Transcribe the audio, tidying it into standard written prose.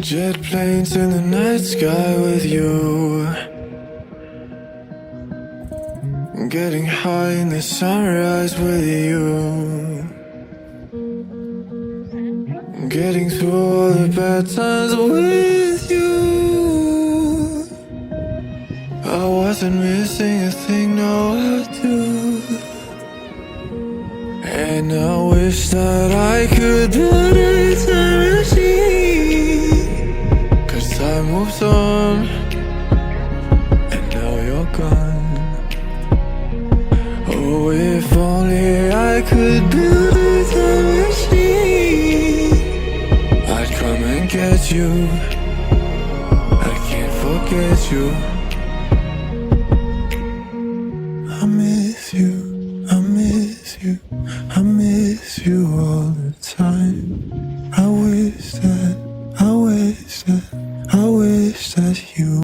Jet planes in the night sky with you, getting high in the sunrise with you, getting through all the bad times with you. I wasn't missing a thing, no I do. And I wish that I could build a time machine, 'cause time moves on, and now you're gone. Oh, if only I could build a time machine, I'd come and get you. I can't forget you. I miss you, I miss you, I miss you all the time. I wish that you